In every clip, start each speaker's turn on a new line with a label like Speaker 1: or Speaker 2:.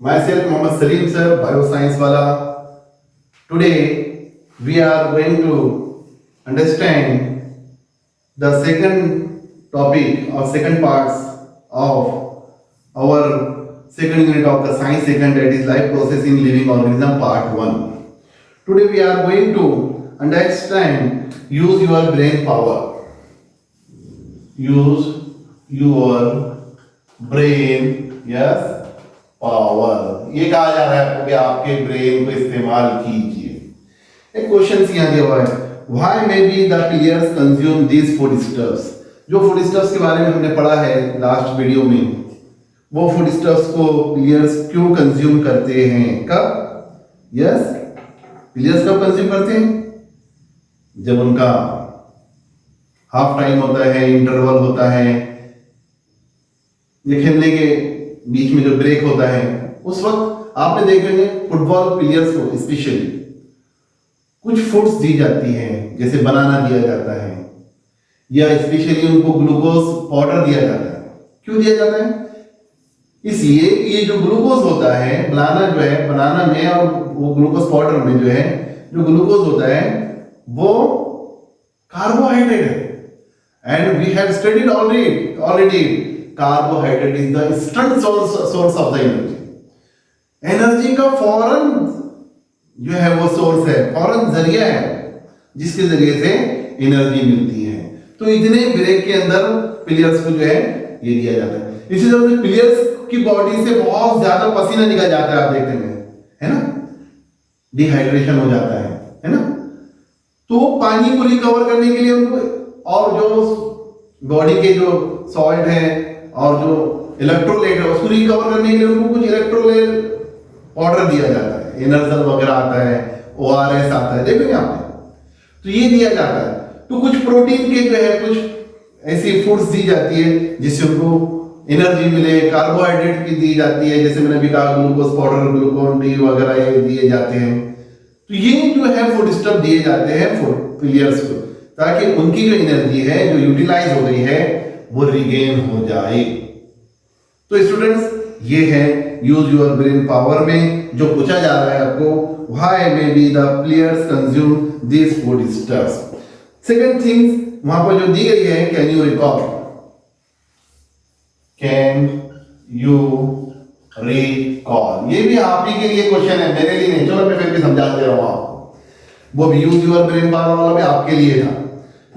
Speaker 1: Myself Mohammad Salim sir, bioscience wala. Today we are going to understand the second topic or second parts of our second unit of the science second, that is life process in living organism part 1. Today we are going to understand use your brain power. Use your brain, yes, power. ये कहा जा रहा है आपको कि आपके brain को इस्तेमाल कीजिए। एक क्वेश्चन यहाँ दिया हुआ है, why may be the players consume this food stuffs. जो फूड स्टफ्स के बारे में हमने पढ़ा है लास्ट वीडियो में, वो फूड स्टफ्स को प्लेयर्स क्यों कंज्यूम करते हैं, कब? यस, प्लेयर्स कब कंज्यूम करते हैं? जब उनका हाफ टाइम होता है, इंटरवल होता है, ये खेलने के बीच में जो ब्रेक होता है, उस वक्त आपने देखेंगे फुटबॉल प्लेयर्स को स्पेशली कुछ फूड्स दी जाती हैं, जैसे बनाना दिया जाता है या स्पेशली उनको ग्लूकोज पाउडर दिया जाता है। क्यों दिया जाता है? इसलिए ये जो ग्लूकोज होता है बनाना में और वो ग्लूकोज पाउडर में जो है, जो ग्लूकोज होता है वो कार्बोहाइड्रेट है। And we have studied already carbohydrate is the instant source of the energy का फौरन जो है वो सोर्स है, फौरन जरिया है जिसके जरिए से एनर्जी मिलती है। तो इतने ब्रेक के अंदर प्लेयर्स को जो है ये दिया जाता है। इसी तरह से प्लेयर्स की बॉडी से बहुत ज्यादा पसीना निकल जाता है, आप देखते हैं, है ना, डिहाइड्रेशन हो जाता है ना। तो पानी को रिकवर करने के लिए उनको और जो बॉडी के जो सॉल्ट है और जो इलेक्ट्रोलाइट है उसको रिकवर करने के लिए उनको कुछ इलेक्ट्रोलाइट पाउडर दिया जाता है, एनर्जल वगैरह आता है, ORS आता है, देखेंगे आपने, तो ये दिया जाता है। तो कुछ प्रोटीन के जो है कुछ ऐसी फूड्स दी जाती है जिससे उनको एनर्जी मिले, कार्बोहाइड्रेट की दी जाती है, जैसे मैंने अभी कहा ग्लूकोज पाउडर, ग्लूकोन डी वगैरह ये दिए जाते हैं। तो ये जो है फूड स्टफ दिए जाते हैं फूड प्लेयर्स को, ताकि उनकी जो एनर्जी है जो यूटिलाइज हो गई है वो रिगेन हो जाए। तो स्टूडेंट्स, ये है यूज योर ब्रेन पावर में जो पूछा जा रहा है आपको, why may be the players consume this food stuffs. Second things वहां पर जो दी गई है, can you recall, can you recall, ये भी आप ही के लिए क्वेश्चन है, मेरे लिए नहीं। चलो मैं फिर भी समझा दे रहा हूं आपको, वो भी यूज योर ब्रेन पावर वाला भी आपके लिए था,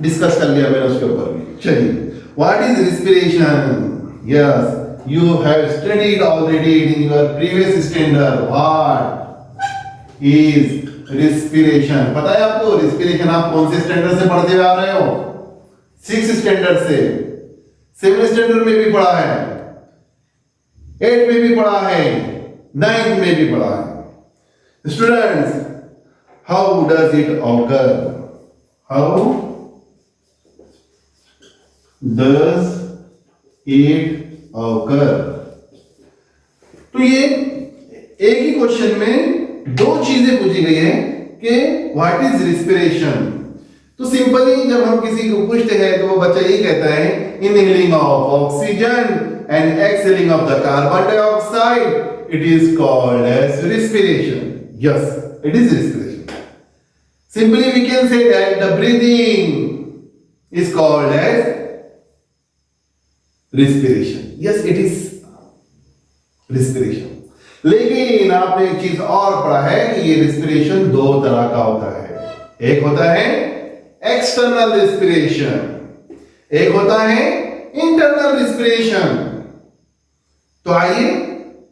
Speaker 1: डिस्कस कर लिया मैंने उसके ऊपर भी। चलिए, what is respiration? Yes, you have studied already in your previous standard. What is respiration? पता है आपको respiration? आप कौन से स्टैंडर्ड से पढ़ते हुए आ रहे हो? 6 स्टैंडर्ड से, 7 स्टैंडर्ड में भी पढ़ा है, 8 में भी पढ़ा है, 9 में भी पढ़ा है। Students, how does it occur? How does it occur? तो ये एक ही क्वेश्चन में दो चीजें पूछी गई है कि व्हाट इज रिस्पिरेशन। तो सिंपली जब हम किसी को पूछते हैं तो वो बच्चा यही कहता है, inhaling of oxygen and exhaling of the carbon dioxide, it is called as respiration. Yes, it is respiration. Simply we can say that the breathing is called as respiration. Yes, it is respiration. लेकिन आपने एक चीज और पढ़ा है कि ये respiration दो तरह का होता है। एक होता है external respiration, एक होता है internal respiration। तो आइए,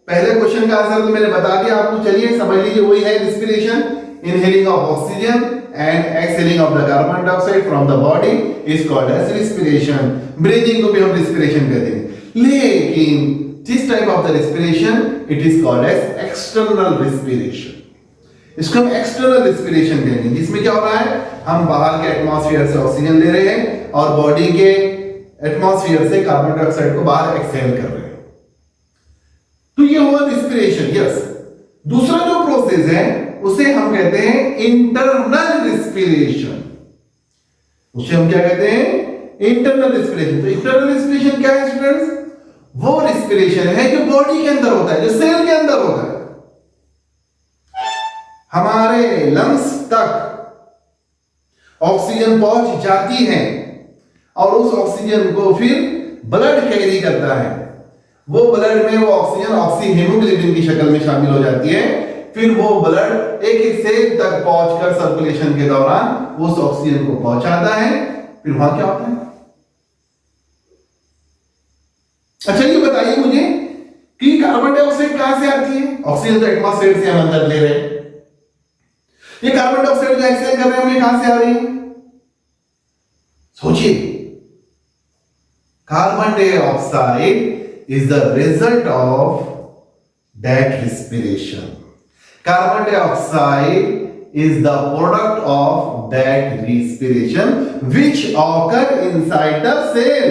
Speaker 1: पहले क्वेश्चन का आंसर तो मैंने बता दिया आपको, चलिए समझ लीजिए, वही है respiration, inhaling of oxygen and exhaling of the carbon dioxide from the body is called as respiration. Breathing को भी हम respiration कहते हैं, लेकिन this type of the respiration it is called as external respiration. इसको हम external respiration कहेंगे, जिसमें क्या हो रहा है, हम बाहर के एटमॉस्फेयर से ऑक्सीजन ले रहे हैं और बॉडी के एटमॉस्फेयर से कार्बन डाइऑक्साइड को बाहर एक्सहेल कर रहे हैं। तो ये हुआ respiration। यस, दूसरा जो प्रोसेस है उसे हम कहते हैं इंटरनल रिस्पिरेशन। उसे हम क्या कहते हैं? Internal respiration. तो इंटरनल रिस्पिरेशन क्या है स्टूडेंट्स? वो रिस्पिरेशन है जो बॉडी के अंदर होता है, जो सेल के अंदर होता है। हमारे लंग्स तक ऑक्सीजन पहुंच जाती है और उस ऑक्सीजन को फिर ब्लड कैरी करता है। वो ब्लड में वो ऑक्सीजन ऑक्सीहीमोग्लोबिन की शक्ल में शामिल हो जाती है। फिर वो ब्लड एक एक सेल तक पहुंचकर सर्कुलेशन के दौरान उस ऑक्सीजन को पहुंचाता है। फिर वहां क्या होता है? अच्छा ये बताइए मुझे कि कार्बन डाइऑक्साइड कहां से आती है? ऑक्सीजन तो एटमॉस्फेयर से हम अंदर ले रहे हैं। ये कार्बन डाइऑक्साइड जो एक्सहेल कर रहे हैं ये कहां से आ रही है? सोचिए, carbon dioxide is the result of that respiration. Carbon dioxide is the product of that respiration which occur inside the cell.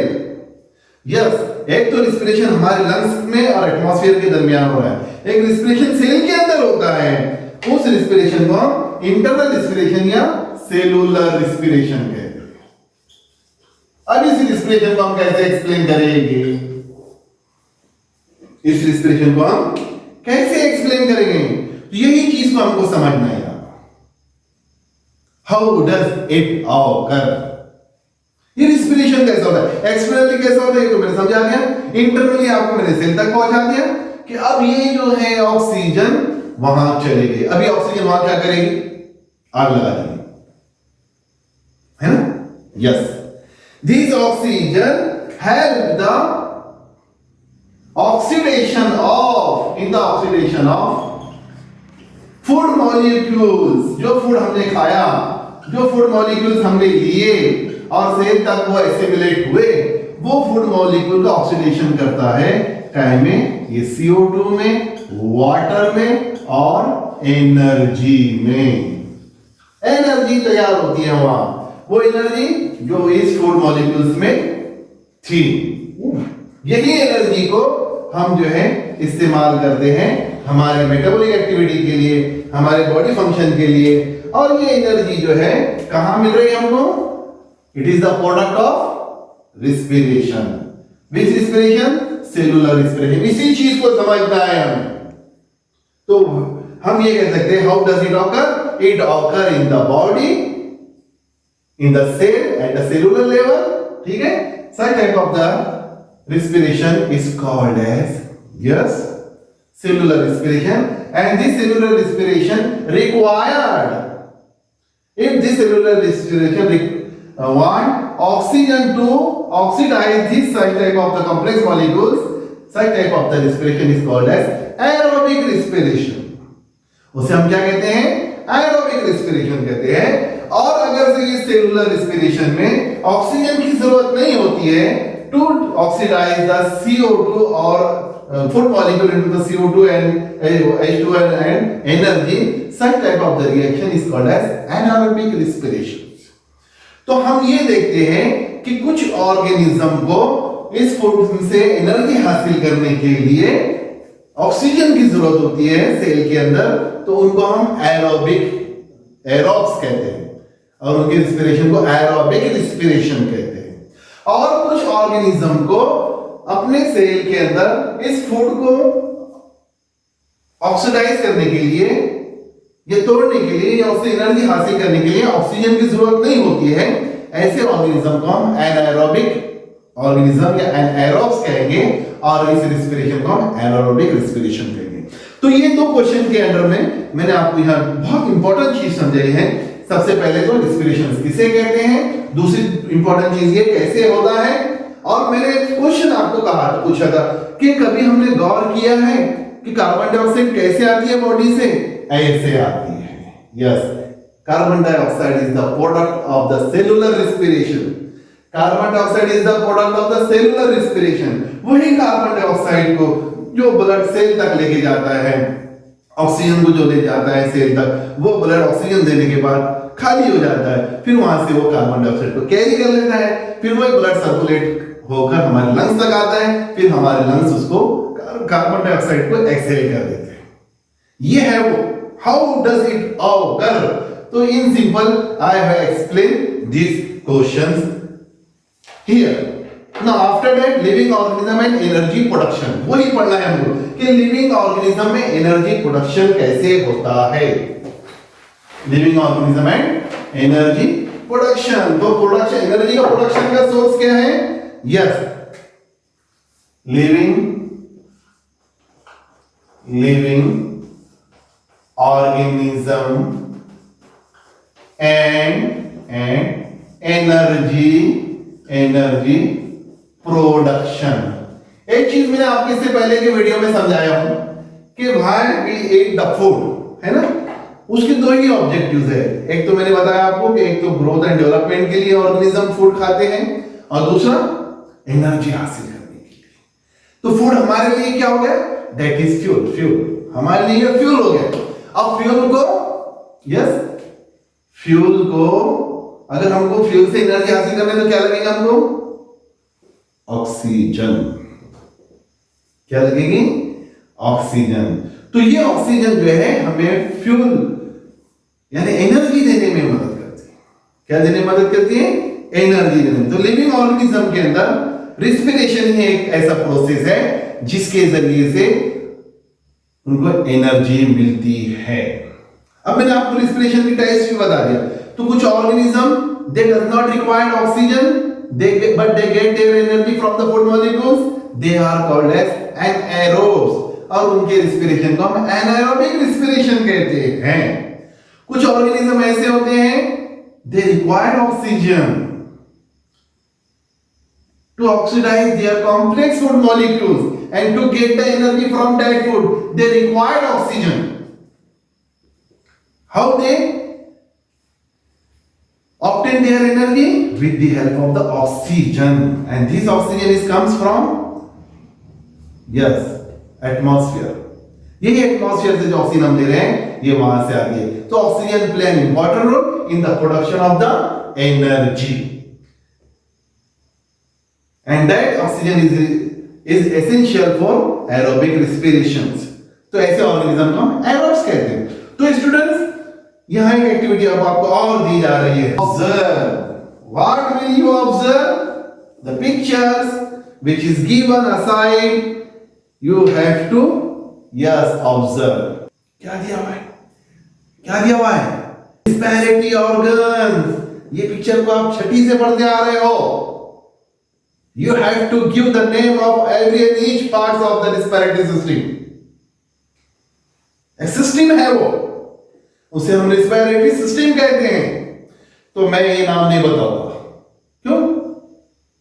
Speaker 1: Yes, एक तो रिस्पिरेशन हमारे लंग्स में और एटमॉस्फेयर के दरमियान हो रहा है, एक रिस्पिरेशन सेल के अंदर होता है। उस रिस्पिरेशन को हम इंटरनल रिस्पिरेशन या सेलुलर रिस्पिरेशन कहते हैं। अब इस रिस्पिरेशन को हम कैसे एक्सप्लेन करेंगे? इस रिस्पिरेशन को हम कैसे एक्सप्लेन करेंगे? तो यही चीज को हमको समझना है। How does it occur? ये रिस्पिरेशन कैसा होता है, एक्सटर्नली कैसा होता है, ये तो मैंने समझा दिया। इंटरनली आपको मैंने सेल तक पहुंचा दिया कि अब ये जो है ऑक्सीजन वहां चलेगी। अभी ऑक्सीजन वहां क्या करेगी? आग लगा देगी, है ना? Yes, this oxygen help the oxidation of in the oxidation of food molecules. जो फूड हमने खाया, जो फूड मॉलिक्यूल्स हमने लिए और सेल तक वो एसिमिलेट हुए, वो फूड मॉलिक्यूल का ऑक्सीडेशन करता है टाइम में, ये CO2 में, वाटर में और एनर्जी में। एनर्जी तैयार होती है वहां, वो एनर्जी जो इस फूड मॉलिक्यूल्स में थी। यही एनर्जी को हम जो है इस्तेमाल करते हैं हमारे मेटाबॉलिक एक्टिविटी के लिए, हमारे बॉडी फंक्शन के लिए। और ये एनर्जी जो है कहां मिल रही है हमको? It is the product of respiration. Which respiration? Cellular respiration. इसी चीज को समझना है हमें। तो हम ये कह सकते हैं how does it occur? It occur in the body, in the cell, at the cellular level. ठीक है, such type of the respiration is called as, yes, cellular respiration. And this cellular respiration required, if this cellular respiration want oxygen to oxidize this such type of the complex molecules, such type of the respiration is called as aerobic respiration. उसे हम क्या कहते हैं? aerobic respiration कहते हैं। और अगर से ये cellular respiration में ऑक्सीजन की जरूरत नहीं होती है to oxidize the CO2 or food molecule into the CO2 and H2 and energy, such type of the reaction is called as anaerobic respiration. तो हम ये देखते हैं कि कुछ ऑर्गेनिज्म को इस फूड से एनर्जी हासिल करने के लिए ऑक्सीजन की जरूरत होती है सेल के अंदर, तो उनको हम एरोब्स कहते हैं और उनकी रिस्पिरेशन को एरोबिक रिस्पिरेशन कहते हैं। और कुछ ऑर्गेनिज्म को अपने सेल के अंदर इस फूड को ऑक्सीडाइज करने के लिए या तोड़ने के लिए या उससे एनर्जी हासिल करने के लिए ऑक्सीजन की जरूरत नहीं होती है। ऐसे ऑर्गेनिज्म को हम एनाएरोबिक ऑर्गेनिज्म या एनाएरोब्स कहेंगे और इस रिस्पिरेशन को हम एनाएरोबिक रिस्पिरेशन कहेंगे। तो ये दो क्वेश्चन के अंडर में मैंने आपको यहाँ बहुत इंपॉर्टेंट चीज समझाई है। सबसे पहले तो रिस्पिरेशन किसे कहते हैं, दूसरी इंपॉर्टेंट चीज ये कैसे होता है, और मैंने क्वेश्चन आपको पूछा था कि कभी हमने गौर किया है कि कार्बन डाइऑक्साइड कैसे आती है बॉडी से? ऐसे आती है। Yes, carbon dioxide is the product of the cellular respiration. Carbon dioxide is the product of the cellular respiration. वही कार्बन डाइऑक्साइड को जो ब्लड सेल तक लेके जाता है, ऑक्सीजन को जो ले जाता है सेल तक, वो ब्लड ऑक्सीजन देने के बाद खाली हो जाता है, फिर वहां से वो कार्बन डाइऑक्साइड को कैरी कर लेता है, फिर वो ब्लड सर्कुलेट होकर हमारे लंग्स तक आता है, फिर हमारे लंग्स उसको कार्बन डाइऑक्साइड को एक्सहेल कर देते हैं। ये है वो हाउ डज इट ऑकर। तो in simple I have explain this questions here. ना after that living organism and energy production, वही पढ़ना है हमको कि लिविंग ऑर्गेनिज्म में एनर्जी प्रोडक्शन कैसे होता है। Living organism and energy production, तो प्रोडक्शन, एनर्जी का प्रोडक्शन का सोर्स क्या है? Yes, living organism and energy production. एक चीज मैंने आपके इससे पहले के वीडियो में समझाया हूं कि भाई वी ईट द फूड, है ना, उसके दो ही ऑब्जेक्टिव्स है। एक तो मैंने बताया आपको कि एक तो ग्रोथ एंड डेवलपमेंट के लिए ऑर्गेनिज्म फूड खाते हैं और दूसरा एनर्जी हासिल करने के लिए। तो फूड हमारे लिए क्या हो गया? दैट इज फ्यूल, फ्यूल हमारे लिए फ्यूल हो गया। अब फ्यूल को, यस, फ्यूल को अगर हमको फ्यूल से एनर्जी हासिल करने तो क्या लगेगा हमको? ऑक्सीजन। क्या लगेगी? ऑक्सीजन। तो ये ऑक्सीजन जो है हमें फ्यूल यानी एनर्जी देने में मदद करती है। क्या देने में मदद करती है? एनर्जी देने में। तो लिविंग ऑर्गेनिज्म के अंदर रिस्पिरेशन ही एक ऐसा प्रोसेस है जिसके जरिए से उनको एनर्जी मिलती है। अब मैंने आपको रिस्पिरेशन की टाइप्स भी बता दिया। तो कुछ organism they does not require oxygen but they get their energy from the food molecules, they are called as anaerobes, और उनके रिस्पिरेशन को हम एनाएरोबिक रिस्पिरेशन कहते हैं। कुछ ऑर्गेनिज्म ऐसे होते हैं they require oxygen to oxidize their complex food molecules and to get the energy from that food they require oxygen. How they obtain their energy? With the help of the oxygen, and this oxygen comes from, yes, atmosphere. यही atmosphere से जो oxygen हम ले रहे हैं ये वहां से आती है। तो oxygen play an important role in the production of the energy, and that oxygen is essential for aerobic respirations. तो ऐसे ऑर्गेनिज्म को हम एरोब्स कहते हैं। तो स्टूडेंट्स, यहां एक एक्टिविटी अब आपको और दी जा रही है। Observe. What will you observe? The pictures which is given aside, you have to, yes, observe. क्या दिया हुआ है? क्या दिया हुआ है? Respiratory organs. ये पिक्चर को आप छठी से पढ़ते आ रहे हो। You have to give the name of every and each parts of the respiratory system. एक सिस्टम है वो, उसे हम रेस्पिरेटरी सिस्टम कहते हैं। तो मैं ये नाम नहीं बताऊंगा। क्यों?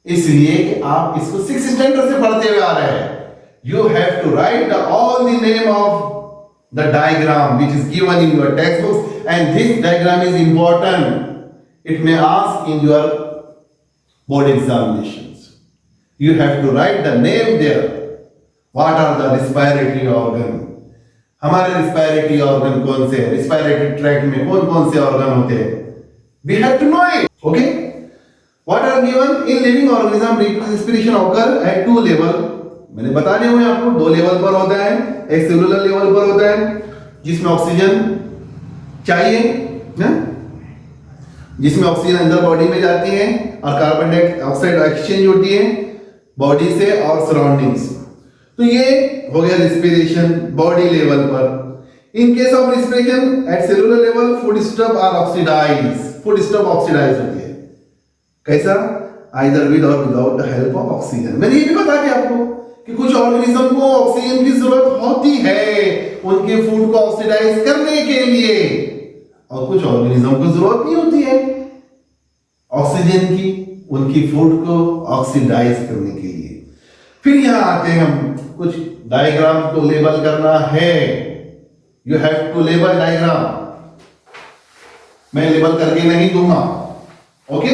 Speaker 1: इसलिए कि आप इसको 6th स्टैंडर्ड से पढ़ते हुए आ रहे हैं। You have to write all the name of the diagram which is given in your text books, and this diagram is important. It may ask in your board examinations. You have to write the name there. What are the respiratory organ? हमारे respiratory organ कौन से हैं? Respiratory tract में कौन कौन से organ होते हैं? We have to know it. Okay? What are given in living organism? Respiration occur at 2 level. मैंने बता दिया हुआ आपको, 2 लेवल पर होता है। एक सेलुलर लेवल पर होता है जिसमें ऑक्सीजन चाहिए, ना? जिसमें ऑक्सीजन अंदर बॉडी में जाती है और कार्बन डाइऑक्साइड एक्सचेंज होती है बॉडी से और सराउंडिंग्स। तो ये हो गया रिस्पिरेशन बॉडी लेवल पर। In case of respiration at cellular level, foodstuff are oxidized. Foodstuff oxidized होती है। कैसा? Either with or without the help of oxygen. मैंने ये भी बता दिया आपको कि कुछ ऑर्गेनिज्म को ऑक्सीजन की जरूरत होती है उनके फूड को ऑक्सीडाइज करने के लिए, और कुछ ऑर्गेनिज्म को जरूरत नहीं होती है ऑक्सीजन की उनकी फूड को ऑक्सीडाइज करने के लिए। फिर यहां आते हैं हम, कुछ डायग्राम को लेबल करना है। You have to label diagram. मैं लेबल करके नहीं दूंगा। ओके,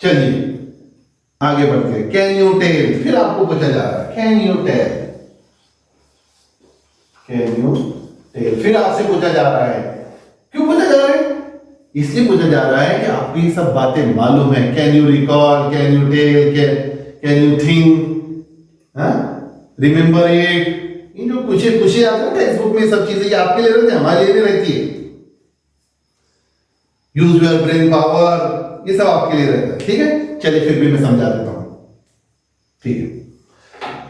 Speaker 1: चलिए आगे बढ़ते हैं। Can you tell? फिर आपको पूछा जा रहा है can you tell, can you tell, फिर आपसे पूछा जा रहा है। क्यों पूछा जा रहा है? इसलिए पूछा जा रहा है कि आपको ये सब बातें मालूम है। Can you recall, can you tell, can you think, remember it, ये जो पूछे आते हैं टेक्स्ट बुक में सब चीजें आपके लिए रहती है, हमारे लिए नहीं रहती है। यूज योर ब्रेन पावर, ये सब आपके लिए रहता है। ठीक है, चलिए फिर भी मैं समझा देता हूं। ठीक है।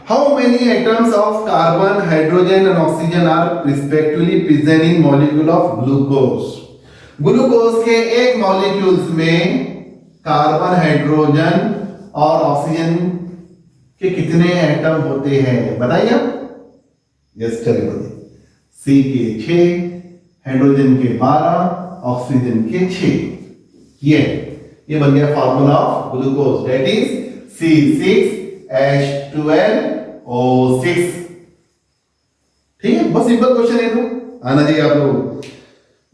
Speaker 1: How many atoms of carbon, hydrogen and oxygen are respectively present in molecule of glucose? Glucose के एक मॉलिक्यूल्स में कार्बन, हाइड्रोजन और ऑक्सीजन के कितने एटम होते हैं बताइए आप। यस, चलिए बताइए। सी के 6, हाइड्रोजन के 12, ऑक्सीजन के 6। ये बन गया formula of glucose, that is C6H12O6। ठीक है, बस सिंपल क्वेश्चन है तो आना चाहिए आप लोग।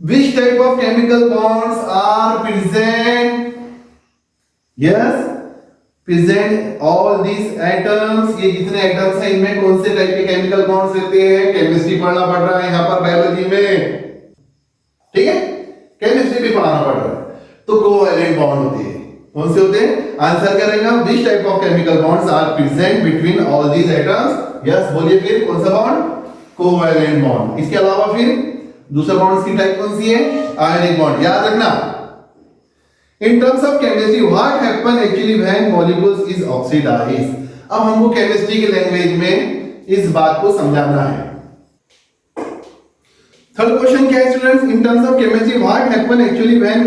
Speaker 1: Which type of chemical bonds are present? Yes, present all these atoms। ये जितने एटम्स हैं इनमें कौन से टाइप के केमिकल बॉन्ड्स रहते हैं? केमिस्ट्री पढ़ना पड़ रहा है यहाँ पर बायोलॉजी में, ठीक है, केमिस्ट्री भी पढ़ाना पड़ रहा है। तो कोवैलेंट बॉन्ड होते हैं, कौन से होते हैं? आंसर करेंगे which type of chemical bonds are present between all these atoms? Yes, बोलिए फिर कौन सा बॉन्ड? Covalent bond. इसके अलावा फिर दूसरा बॉन्ड्स की टाइप कौन सी है? Ionic bond. याद रखना। In terms of chemistry, what happen actually when molecules is oxidized? अब हमको केमिस्ट्री के लैंग्वेज में इस बात को समझाना है। थर्ड क्वेश्चन क्या है students? In terms of chemistry, what happen actually when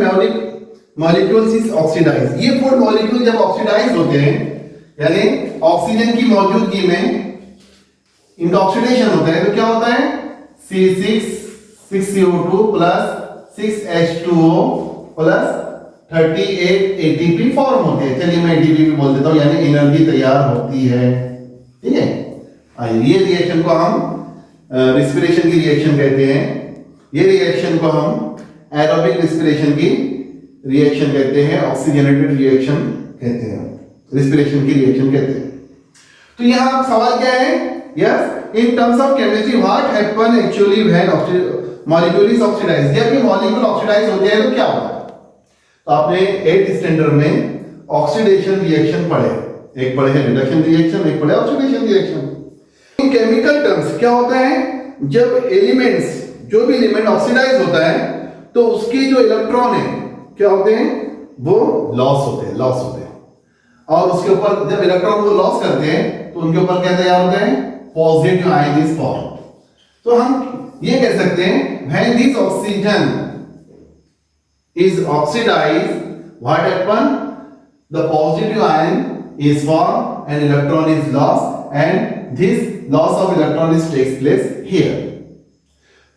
Speaker 1: molecules is oxidized? ये फोर मॉलिक्यूल जब ऑक्सीडाइज होते हैं, यानी ऑक्सीजन की मौजूदगी में इनका ऑक्सीडेशन होता है, तो क्या होता है? C6CO2 plus 6H2O plus 38 ATP form होते हैं। चलिए मैं ATP भी बोल देता हूं, यानी एनर्जी तैयार होती है। ठीक है, आइए ये रिएक्शन को हम रिस्पिरेशन की रिएक्शन कहते हैं। ये रिएक्शन को हम एरोबिक रिस्पिरेशन की रिएक्शन कहते हैं, ऑक्सीजनेटेड रिएक्शन कहते हैं, रिस्पिरेशन की रिएक्शन कहते हैं। तो यहां सवाल क्या है? Yes, in terms of chemistry what happen actually when molecule is oxidized? जब ये मॉलिक्यूल ऑक्सीडाइज होते हैं तो क्या होता है? तो आपने 8th स्टैंडर्ड में ऑक्सीडेशन रिएक्शन पढ़े, एक पढ़े है रिडक्शन रिएक्शन, एक पढ़े ऑक्सीडेशन रिएक्शन। इन केमिकल टर्म्स क्या होता है? जब एलिमेंट्स, जो भी एलिमेंट ऑक्सीडाइज होता है तो उसके जो इलेक्ट्रॉन है क्या होते हैं? वो लॉस होते हैं, और उसके ऊपर जब इलेक्ट्रॉन को लॉस करते हैं तो उनके ऊपर क्या तैयार होते हैं? Positive ion is form. तो हम ये कह सकते हैं when this oxygen is oxidized, what happen? The positive ion is formed and electron is lost, and this loss of electron is takes place here.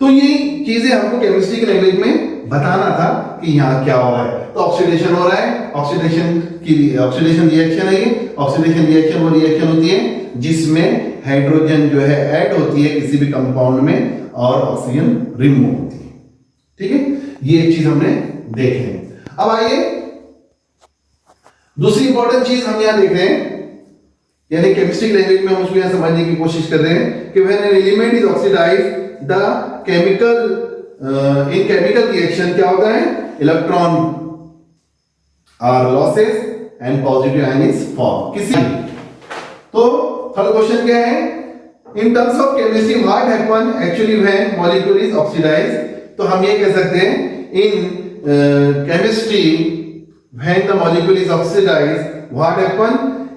Speaker 1: तो ये चीजें हमको केमिस्ट्री की लैंग्वेज में बताना था कि यहाँ क्या हो रहा है। तो ऑक्सीडेशन हो रहा है, ऑक्सीडेशन रिएक्शन है। ये ऑक्सीडेशन रिएक्शन वो रिएक्शन होती है जिसमें हाइड्रोजन जो है ऐड होती है किसी भी कंपाउंड में और ऑक्सीजन रिमूव होती है। ठीक है, ये एक चीज हमने देखें। अब आइए दूसरी इंपॉर्टेंट चीज हम यहां देख रहे हैं, यानी केमिस्ट्री लैंग्वेज में हम उसको यहां समझने की कोशिश कर रहे हैं कि when an element is oxidized the chemical in chemical reaction क्या होता है? Electron are losses and positive ion is form. किसी तो थर्ड क्वेश्चन क्या है? In terms of chemistry what happen actually when molecule is oxidized? तो हम ये कह सकते हैं इन chemistry when the molecule is oxidized what happen?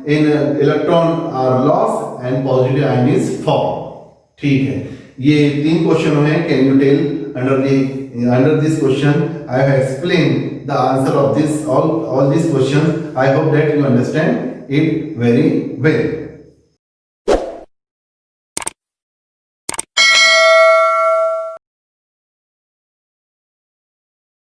Speaker 1: In electron are lost and positive ion is formed। ठीक है, ये 3 क्वेश्चन हैं। Can you tell under this question I have explained the answer of this all these questions. I hope that you understand it very well।